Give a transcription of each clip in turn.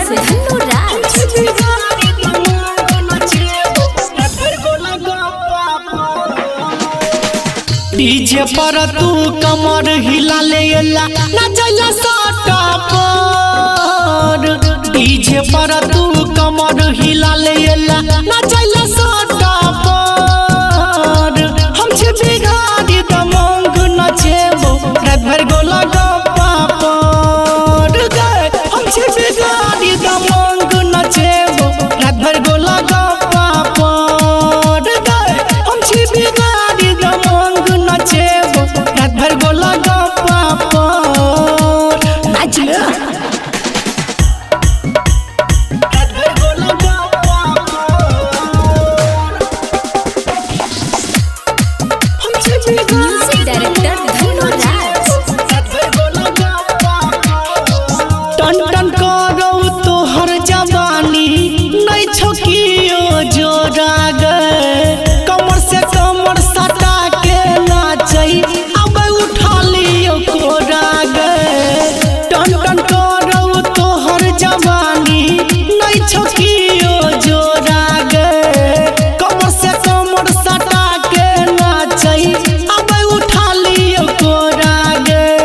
से धनुराज। डीजे पर तू कमर हिला लेला नचला साटा पर। डीजे पर तू कमर हिला लेला नचला साटा पर। हम छे बिगाड़ी दमंग नचेबो रात भर गोला गप्पा पर। हम छे बिगाड़ी दमंग नचेबो रात भर गोला गप्पा पर। हम छे बिगाड़ी दमंग नचेबो रात भर गोला गप्पा पर। नाच ले म्यूजिक डायरेक्टर धनुराज। टन टन करो तोहर जवानी नहीं छकियो जोड़ा गए। कमर से कमर सटा के नाचई अब उठा लियो कोरा गए। टन टन करो तोहर जवानी नहीं छकियो जोड़ा गए। कमर से कमर सटा के नाचई अब उठा लियो कोरा गए।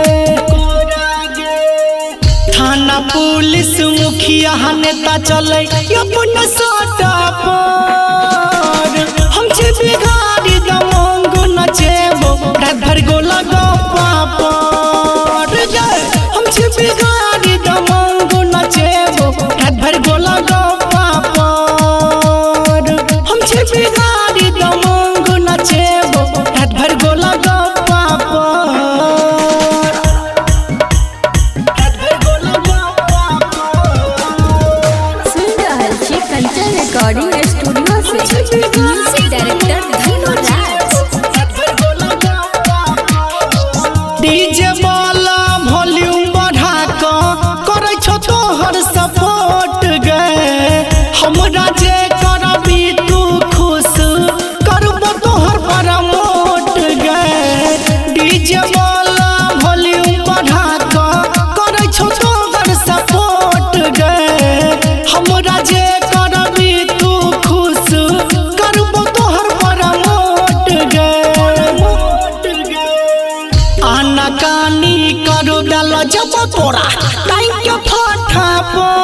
थाना पुलिस मुखिया नेता चले अपन साटा पर। हम छे बिगाड़ी दमंग नचेबो रात भर गोला गप्पा पर। हम छे बिगाड़ी दमंग नचेबो रात भर गोला गप्पा पर। हम छे बिगाड़ी दमंग नचेबो रात भर गोला गप्पा पर। सुन रहल छी कंचन रिकॉर्डिंग स्टूडियो से म्यूजिक डायरेक्टर धनुराज। डीजे वाला वॉल्यूम बढ़ा क करे छो तोहर सपोर्ट गए। हमरा जे करबी तू खुश करबो तोहर प्रमोट गए। डीजे वाला वॉल्यूम बढ़ा क करे छो तोहर सपोर्ट गए। हमरा जे करबी तू खुश करबो तोहर प्रमोट गए। आना कानी करो डाला जब तोरा टाइम के फाटा पर।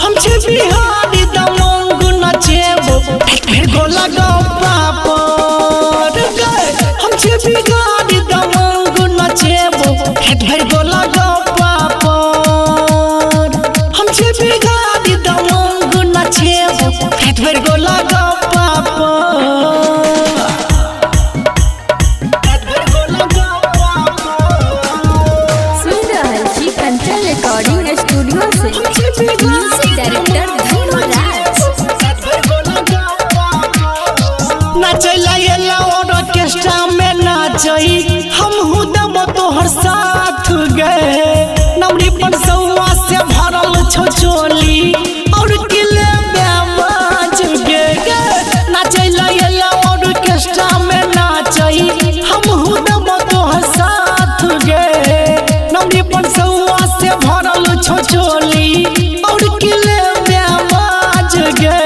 हम छे बिहारी दमंग नचेबो फिर गोला गप्पा पर। हम छे बिहारी दमंग नचेबो फिर गोला गप्पा पर। हम छे बिहारी दमंग नचेबो फिर गोला गप्पा पर। सुन रहल छी कंचन रिकॉर्डिंग स्टूडियो से म्यूजिक डायरेक्टर धनुराज। नाचला येला ऑर्केस्ट्रा में नाचई हमहू दम तोहर साथ गए। नमरी पर सौआ से भरल छो चोली और किले में बाज गे। नाचला येला ऑर्केस्ट्रा में नाचई हमहू दम तोहर साथ गए। नमरी पर सौआ से भरल छो चोली और किले में बाज गे।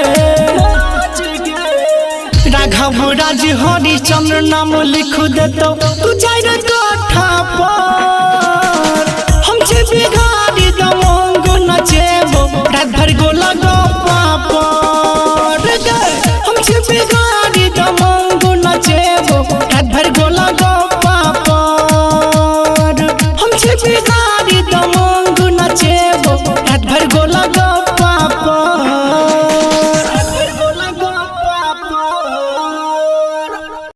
राघव राज हरिचंद्र नाम लिख देतो तू चार काठा पर। हम छे बिगाड़ी दमंग नचेबो रात भर गोला गप्पा पर। हम छे बिगाड़ी